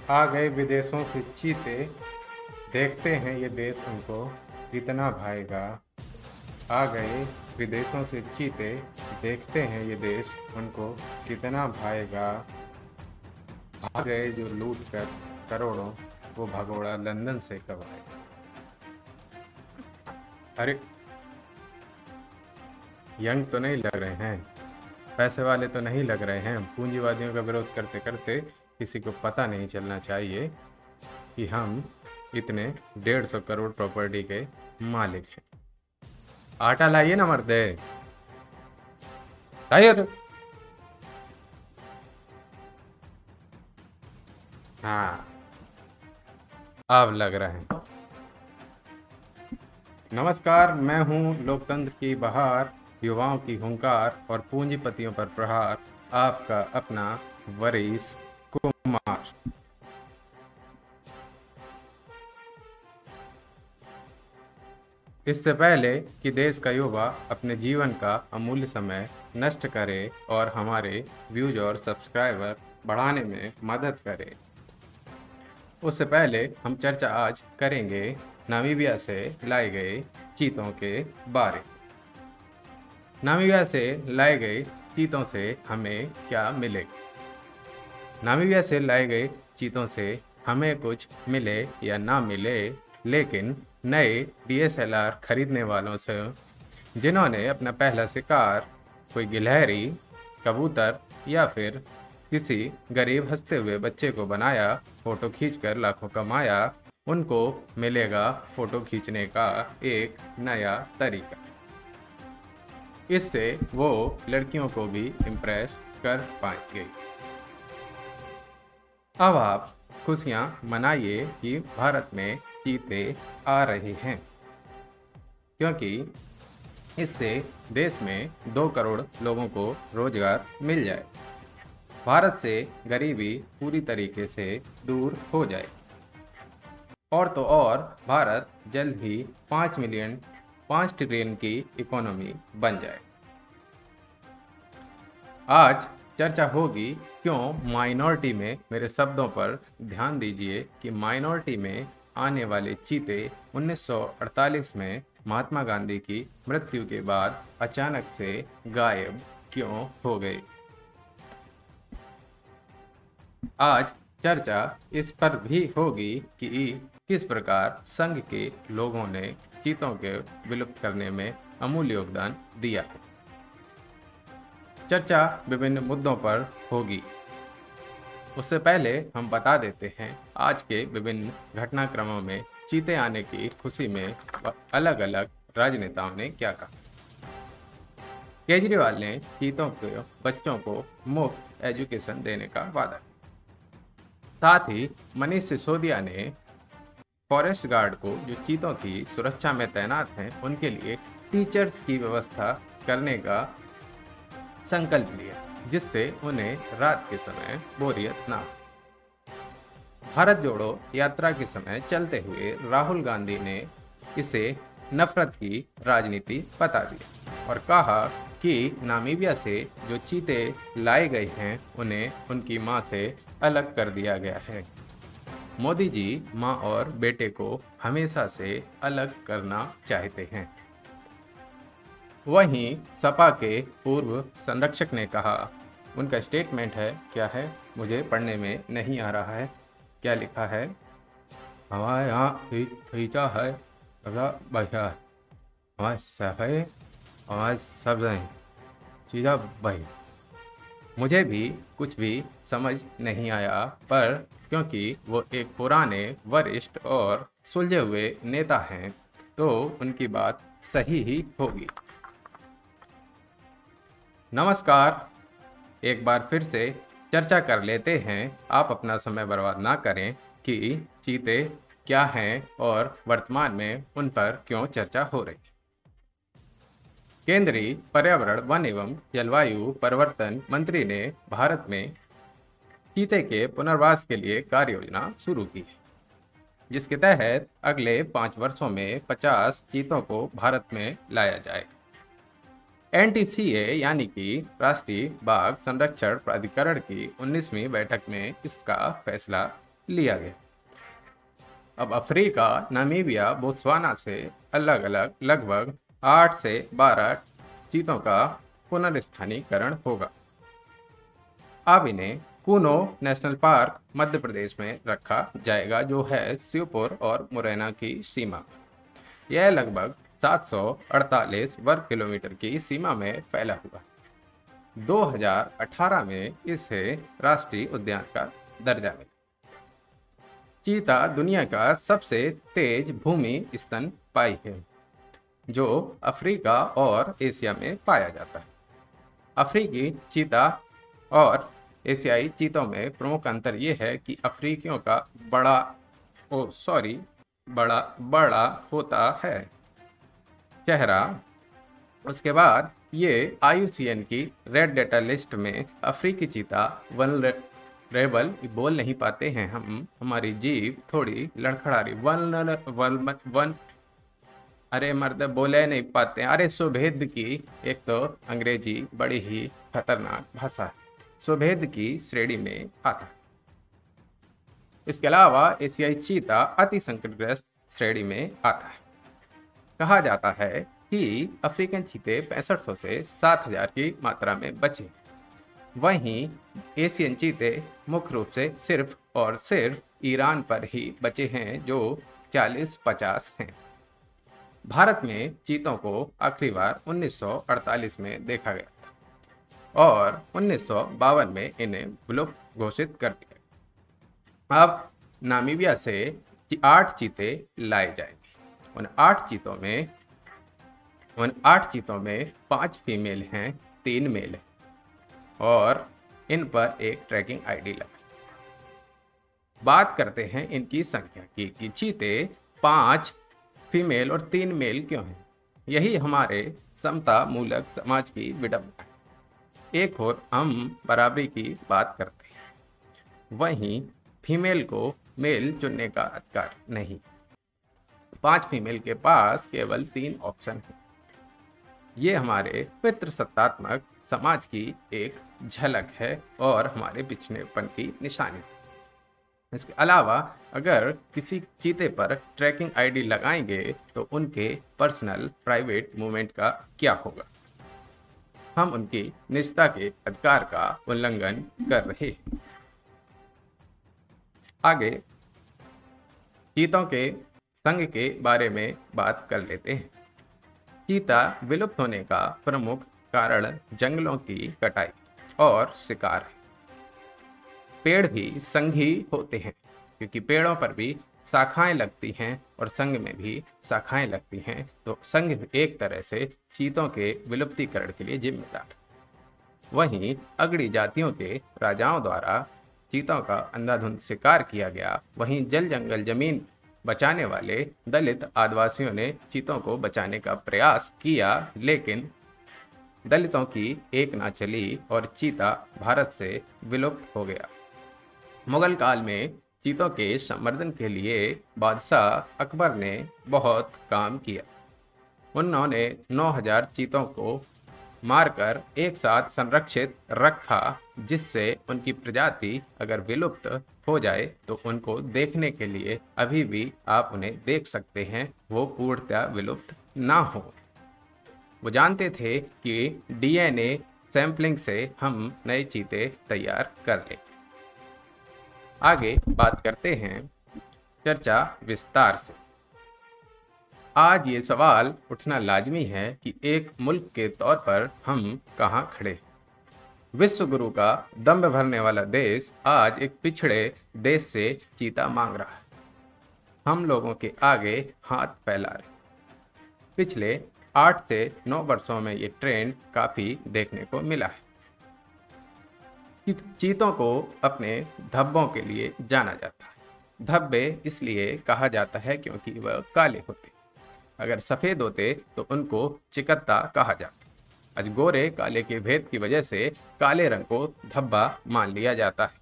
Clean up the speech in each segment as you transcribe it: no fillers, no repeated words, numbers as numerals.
आ गए विदेशों से चीते, देखते हैं ये देश उनको कितना भाएगा। आ गए विदेशों से चीते, देखते हैं ये देश उनको कितना भाएगा। आ गए जो लूट कर करोड़ों, वो भगोड़ा लंदन से कब आएगा। अरे, यंग तो नहीं लग रहे हैं, पैसे वाले तो नहीं लग रहे हैं। पूंजीवादियों का विरोध करते करते किसी को पता नहीं चलना चाहिए कि हम इतने 150 करोड़ प्रॉपर्टी के मालिक हैं। आटा लाइए ना मर्दे, लाइए तो। हाँ, अब लग रहे हैं। नमस्कार, मैं हूँ लोकतंत्र की बहार, युवाओं की हुंकार और पूंजीपतियों पर प्रहार, आपका अपना वरीस कुमार। इससे पहले कि देश का युवा अपने जीवन का अमूल्य समय नष्ट करे और हमारे व्यूज और सब्सक्राइबर बढ़ाने में मदद करे, उससे पहले हम चर्चा आज करेंगे नामीबिया से लाए गए चीतों के बारे। नामीबिया से लाए गए चीतों से हमें क्या मिलेगा। नामीबिया से लाए गए चीतों से हमें कुछ मिले या ना मिले, लेकिन नए डीएसएलआर खरीदने वालों से, जिन्होंने अपना पहला शिकार कोई गिलहरी, कबूतर या फिर किसी गरीब हंसते हुए बच्चे को बनाया, फोटो खींचकर लाखों कमाया, उनको मिलेगा फोटो खींचने का एक नया तरीका। इससे वो लड़कियों को भी इम्प्रेस कर पाएंगे। अब आप खुशियां मनाइए कि भारत में चीते आ रहे हैं, क्योंकि इससे देश में 2 करोड़ लोगों को रोजगार मिल जाए, भारत से गरीबी पूरी तरीके से दूर हो जाए, और तो और भारत जल्द ही 5 ट्रिलियन की इकोनॉमी बन जाए। आज चर्चा होगी क्यों माइनॉरिटी में, मेरे शब्दों पर ध्यान दीजिए कि माइनॉरिटी में आने वाले चीते 1948 में महात्मा गांधी की मृत्यु के बाद अचानक से गायब क्यों हो गए। आज चर्चा इस पर भी होगी कि किस प्रकार संघ के लोगों ने चीतों के विलुप्त करने में अमूल्य योगदान दिया है। चर्चा विभिन्न मुद्दों पर होगी। उससे पहले हम बता देते हैं आज के विभिन्न घटनाक्रमों में चीते आने की खुशी में अलग अलग राजनेताओं ने क्या कहा। केजरीवाल ने चीतों के बच्चों को मुफ्त एजुकेशन देने का वादा किया। साथ ही मनीष सिसोदिया ने फॉरेस्ट गार्ड को, जो चीतों की सुरक्षा में तैनात हैं, उनके लिए टीचर्स की व्यवस्था करने का संकल्प लिया, जिससे उन्हें रात के समय बोरियत ना हो। भारत जोड़ो यात्रा के समय चलते हुए राहुल गांधी ने इसे नफरत की राजनीति बता दिया और कहा कि नामीबिया से जो चीते लाए गए हैं उन्हें उनकी मां से अलग कर दिया गया है। मोदी जी मां और बेटे को हमेशा से अलग करना चाहते हैं। वहीं सपा के पूर्व संरक्षक ने कहा, उनका स्टेटमेंट है, क्या है मुझे पढ़ने में नहीं आ रहा है, क्या लिखा है, हमारे यहाँ फीता है बढ़िया, हमारे सफ़े हमारे सब्ज़ चीज़ा भाई। मुझे भी कुछ भी समझ नहीं आया, पर क्योंकि वो एक पुराने वरिष्ठ और सुलझे हुए नेता हैं तो उनकी बात सही ही होगी। नमस्कार, एक बार फिर से चर्चा कर लेते हैं। आप अपना समय बर्बाद ना करें कि चीते क्या हैं और वर्तमान में उन पर क्यों चर्चा हो रही। केंद्रीय पर्यावरण, वन एवं जलवायु परिवर्तन मंत्री ने भारत में चीते के पुनर्वास के लिए कार्य योजना शुरू की है, जिसके तहत अगले 5 वर्षों में 50 चीतों को भारत में लाया जाएगा। एनटीसीए यानी कि राष्ट्रीय बाघ संरक्षण प्राधिकरण की 19वीं बैठक में इसका फैसला लिया गया। अब अफ्रीका, नामीबिया, बोत्सवाना से अलग अलग लगभग 8 से 12 चीतों का पुनर्स्थानीकरण होगा। अब इन्हें कूनो नेशनल पार्क मध्य प्रदेश में रखा जाएगा, जो है श्योपुर और मुरैना की सीमा। यह लगभग 748 वर्ग किलोमीटर की सीमा में फैला हुआ। 2018 में इसे राष्ट्रीय उद्यान का दर्जा मिला। चीता दुनिया का सबसे तेज भूमि स्तनपायी है, जो अफ्रीका और एशिया में पाया जाता है। अफ्रीकी चीता और एशियाई चीतों में प्रमुख अंतर यह है कि अफ्रीकियों का बड़ा होता है चेहरा। उसके बाद ये IUCN की रेड डेटा लिस्ट में अफ्रीकी चीता वनरेबल, बोल नहीं पाते हैं हम, हमारी जीभ थोड़ी लड़खड़ा रही, अरे मर्द बोले नहीं पाते हैं, अरे सुभेद की, एक तो अंग्रेजी बड़ी ही खतरनाक भाषा है, सुभेद की श्रेणी में आता है। इसके अलावा एशियाई चीता अति संकटग्रस्त श्रेणी में आता है। कहा जाता है कि अफ्रीकन चीते 6500 से 7000 की मात्रा में बचे। वहीं एशियन चीते मुख्य रूप से सिर्फ और सिर्फ ईरान पर ही बचे हैं, जो 40-50 हैं। भारत में चीतों को आखिरी बार 1948 में देखा गया था और 1952 में इन्हें विलुप्त घोषित कर दिया। अब नामीबिया से 8 चीते लाए जाएंगे। उन 8 चीतों में 5 फीमेल हैं, 3 मेल हैं और इन पर एक ट्रैकिंग ID लगा। बात करते हैं इनकी संख्या की कि चीते 5 फीमेल और 3 मेल क्यों हैं। यही हमारे समता मूलक समाज की विडंबना है। एक और हम बराबरी की बात करते हैं, वहीं फीमेल को मेल चुनने का अधिकार नहीं। 5 फीमेल के पास केवल 3 ऑप्शन हैं। ये हमारे पितृसत्तात्मक समाज की एक झलक है और हमारे पिछड़ेपन की निशानी। इसके अलावा अगर किसी चीते पर ट्रैकिंग ID लगाएंगे तो उनके पर्सनल प्राइवेट मूवमेंट का क्या होगा। हम उनकी निजता के अधिकार का उल्लंघन कर रहे हैं। आगे चीतों के संघ के बारे में बात कर लेते हैं। चीता विलुप्त होने का प्रमुख कारण जंगलों की कटाई और शिकार है। पेड़ भी संघी होते हैं क्योंकि पेड़ों पर भी शाखाएं लगती हैं और संघ में भी शाखाएं लगती हैं, तो संघ एक तरह से चीतों के विलुप्तीकरण के लिए जिम्मेदार। वहीं अगड़ी जातियों के राजाओं द्वारा चीतों का अंधाधुंध शिकार किया गया। वहीं जल जंगल जमीन बचाने वाले दलित आदिवासियों ने चीतों को बचाने का प्रयास किया, लेकिन दलितों की एक ना चली और चीता भारत से विलुप्त हो गया। मुगल काल में चीतों के संवर्धन के लिए बादशाह अकबर ने बहुत काम किया। उन्होंने 9000 चीतों को मारकर एक साथ संरक्षित रखा, जिससे उनकी प्रजाति अगर विलुप्त हो जाए तो उनको देखने के लिए अभी भी आप उन्हें देख सकते हैं, वो पूर्णतः विलुप्त ना हो। वो जानते थे कि DNA सैंपलिंग से हम नए चीते तैयार कर लें। आगे बात करते हैं चर्चा विस्तार से। आज ये सवाल उठना लाजमी है कि एक मुल्क के तौर पर हम कहाँ खड़े। विश्व गुरु का दंभ भरने वाला देश आज एक पिछड़े देश से चीता मांग रहा है। हम लोगों के आगे हाथ फैला रहे। पिछले 8 से 9 वर्षों में ये ट्रेंड काफ़ी देखने को मिला है। चीतों को अपने धब्बों के लिए जाना जाता है। धब्बे इसलिए कहा जाता है क्योंकि वह काले होते। अगर सफ़ेद होते तो उनको चिकत्ता कहा जाता। आज गोरे काले के भेद की वजह से काले रंग को धब्बा मान लिया जाता है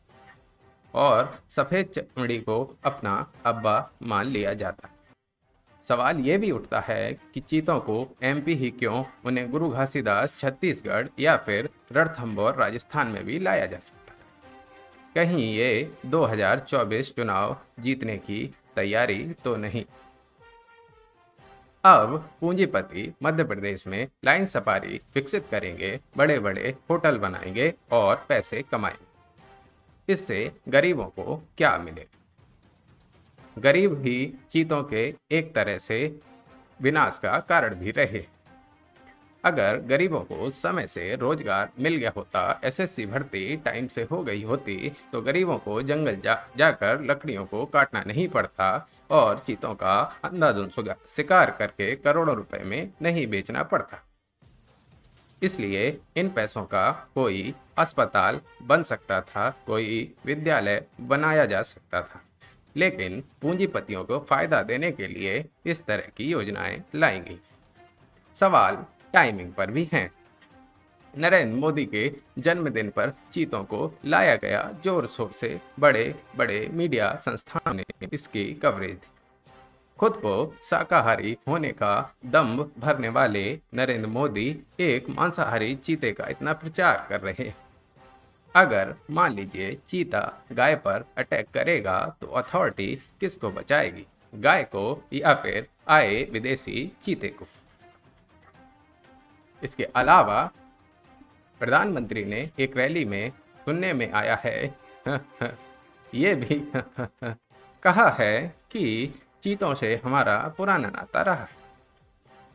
और सफ़ेद चमड़ी को अपना अब्बा मान लिया जाता है। सवाल ये भी उठता है कि चीतों को MP ही क्यों, उन्हें गुरु घासीदास छत्तीसगढ़ या फिर रणथंभौर राजस्थान में भी लाया जा सकता था। कहीं ये 2024 चुनाव जीतने की तैयारी तो नहीं। अब पूंजीपति मध्य प्रदेश में लाइन सफारी विकसित करेंगे, बड़े बड़े होटल बनाएंगे और पैसे कमाएंगे। इससे गरीबों को क्या मिलेगा? गरीब ही चीतों के एक तरह से विनाश का कारण भी रहे। अगर गरीबों को समय से रोजगार मिल गया होता, एसएससी भर्ती टाइम से हो गई होती, तो गरीबों को जंगल जाकर लकड़ियों को काटना नहीं पड़ता और चीतों का अंधाधुंध शिकार करके करोड़ों रुपए में नहीं बेचना पड़ता। इसलिए इन पैसों का कोई अस्पताल बन सकता था, कोई विद्यालय बनाया जा सकता था। लेकिन पूंजीपतियों को फायदा देने के लिए इस तरह की योजनाएं लाई गई। सवाल टाइमिंग पर भी हैं। नरेंद्र मोदी के जन्मदिन पर चीतों को लाया गया, जोर शोर से बड़े बड़े मीडिया संस्थानों ने इसकी कवरेज दी। खुद को शाकाहारी होने का दम्भ भरने वाले नरेंद्र मोदी एक मांसाहारी चीते का इतना प्रचार कर रहे हैं। अगर मान लीजिए चीता गाय पर अटैक करेगा तो अथॉरिटी किसको बचाएगी? गाय को या फिर आए विदेशी चीते को? इसके अलावा प्रधानमंत्री ने एक रैली में सुनने में आया है ये भी कहा है कि चीतों से हमारा पुराना नाता रहा है।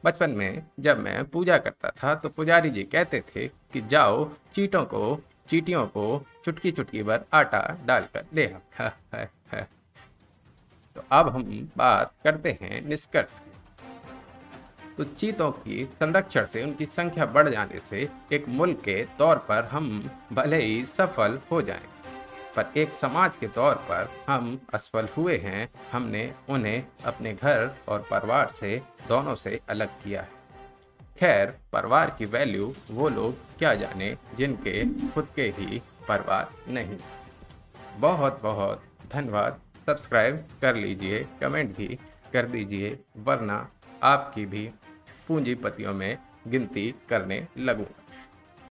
बचपन में जब मैं पूजा करता था तो पुजारी जी कहते थे कि जाओ चींटियों को चुटकी चुटकी भर आटा डालकर ले आओ। तो अब हम बात करते हैं निष्कर्ष की। तो चीतों की संरक्षण से, उनकी संख्या बढ़ जाने से एक मुल्क के तौर पर हम भले ही सफल हो जाएं, पर एक समाज के तौर पर हम असफल हुए हैं। हमने उन्हें अपने घर और परिवार से, दोनों से अलग किया है। खैर, परिवार की वैल्यू वो लोग क्या जाने जिनके खुद के ही परिवार नहीं। बहुत बहुत धन्यवाद। सब्सक्राइब कर लीजिए, कमेंट भी कर दीजिए, वरना आपकी भी पूंजीपतियों में गिनती करने लगूंगा।